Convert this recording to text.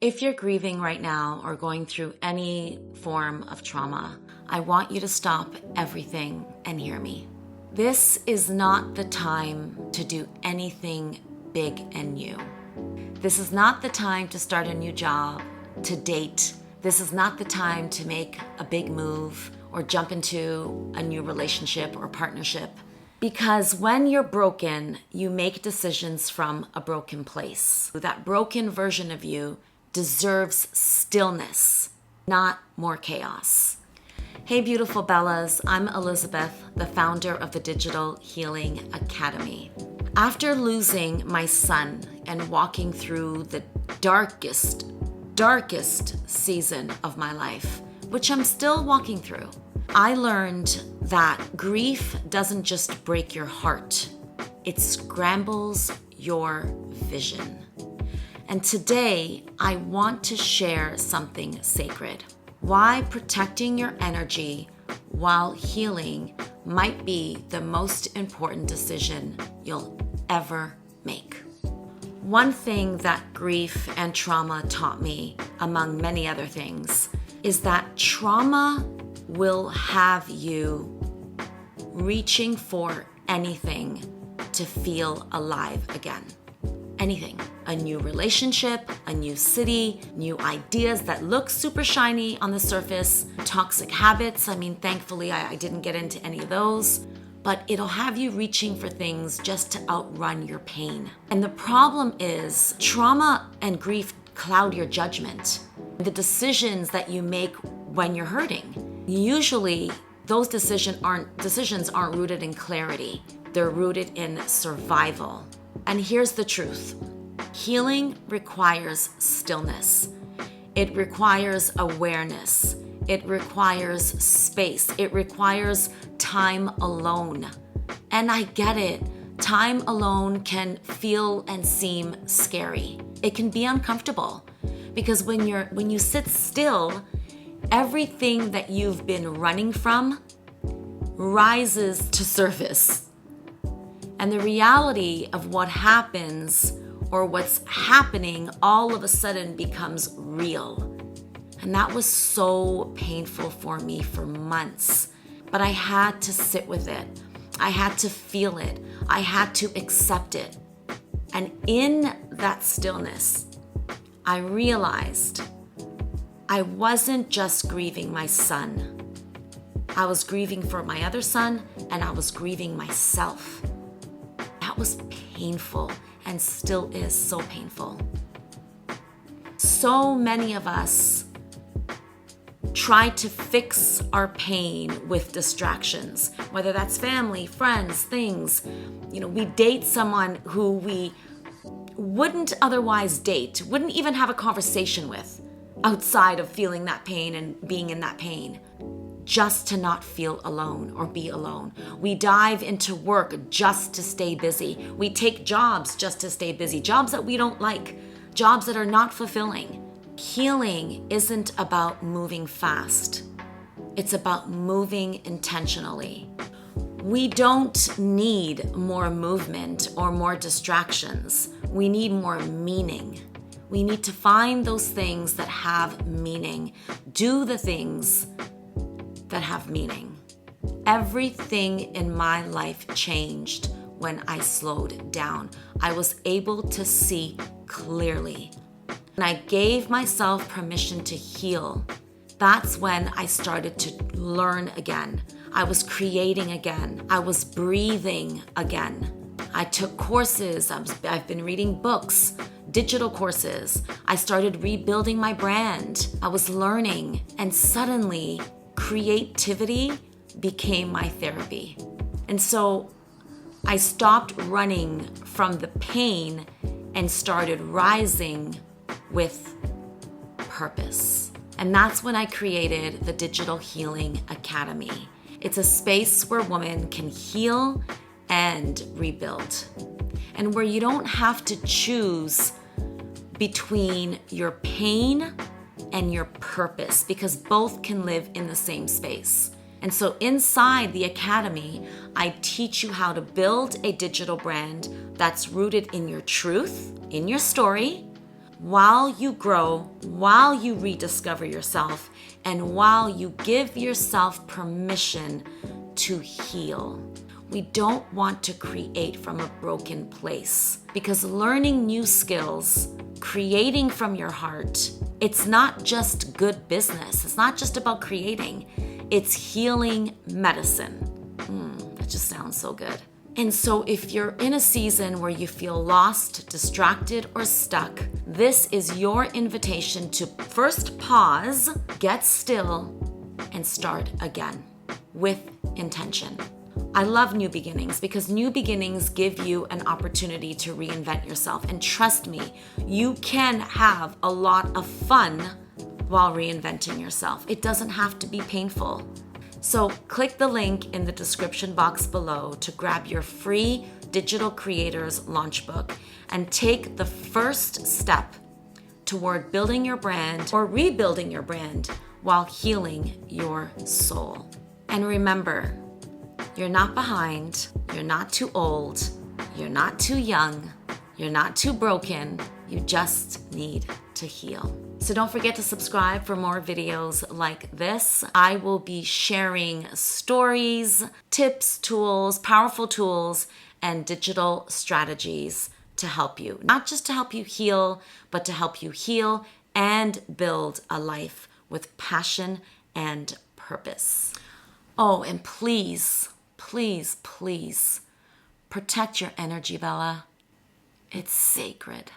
If you're grieving right now or going through any form of trauma, I want you to stop everything and hear me. This is not the time to do anything big and new. This is not the time to start a new job, to date. This is not the time to make a big move or jump into a new relationship or partnership. Because when you're broken, you make decisions from a broken place. That broken version of you deserves stillness, not more chaos. Hey, beautiful Bellas. I'm Elizabeth, the founder of the Digital Healing Academy. After losing my son and walking through the darkest season of my life, which I'm still walking through, I learned that grief doesn't just break your heart, it scrambles your vision. And today, I want to share something sacred. Why protecting your energy while healing might be the most important decision you'll ever make. One thing that grief and trauma taught me, among many other things, is that trauma will have you reaching for anything to feel alive again. Anything. A new relationship, a new city, new ideas that look super shiny on the surface, toxic habits. Thankfully, I didn't get into any of those. But it'll have you reaching for things just to outrun your pain. And the problem is trauma and grief cloud your judgment. The decisions that you make when you're hurting. Usually, those decisions aren't rooted in clarity. They're rooted in survival. And here's the truth. Healing requires stillness. It requires awareness. It requires space. It requires time alone. And I get it. Time alone can feel and seem scary. It can be uncomfortable because when you sit still, everything that you've been running from rises to surface. And the reality of what happens or what's happening all of a sudden becomes real. And that was so painful for me for months. But I had to sit with it. I had to feel it. I had to accept it. And in that stillness, I realized I wasn't just grieving my son. I was grieving for my other son, and I was grieving myself. That was painful and still is so painful. So many of us try to fix our pain with distractions, whether that's family, friends, things. We date someone who we wouldn't otherwise date, wouldn't even have a conversation with outside of feeling that pain and being in that pain, just to not feel alone or be alone. We dive into work just to stay busy. We take jobs just to stay busy, jobs that we don't like, jobs that are not fulfilling. Healing isn't about moving fast. It's about moving intentionally. We don't need more movement or more distractions. We need more meaning. We need to find those things that have meaning. Do the things that have meaning. Everything in my life changed when I slowed down. I was able to see clearly. And I gave myself permission to heal. That's when I started to learn again. I was creating again. I was breathing again. I took courses. I've been reading books, digital courses. I started rebuilding my brand. I was learning, and suddenly creativity became my therapy. And so I stopped running from the pain and started rising with purpose. And that's when I created the Digital Healing Academy. It's a space where women can heal and rebuild, and where you don't have to choose between your pain and your purpose, because both can live in the same space. And so inside the academy, I teach you how to build a digital brand that's rooted in your truth, in your story, while you grow, while you rediscover yourself, and while you give yourself permission to heal. We don't want to create from a broken place, because learning new skills, creating from your heart, it's not just good business. It's not just about creating. It's healing medicine. That just sounds so good. And so if you're in a season where you feel lost, distracted, or stuck, this is your invitation to first pause, get still, and start again with intention. I love new beginnings because new beginnings give you an opportunity to reinvent yourself. And trust me, you can have a lot of fun while reinventing yourself. It doesn't have to be painful. So click the link in the description box below to grab your free Digital Creators Launch Book and take the first step toward building your brand or rebuilding your brand while healing your soul. And remember, you're not behind, you're not too old, you're not too young, you're not too broken, you just need to heal. So don't forget to subscribe for more videos like this. I will be sharing stories, tips, tools, powerful tools, and digital strategies to help you. Not just to help you heal, but to help you heal and build a life with passion and purpose. Oh, and please, please, please protect your energy, Bella. It's sacred.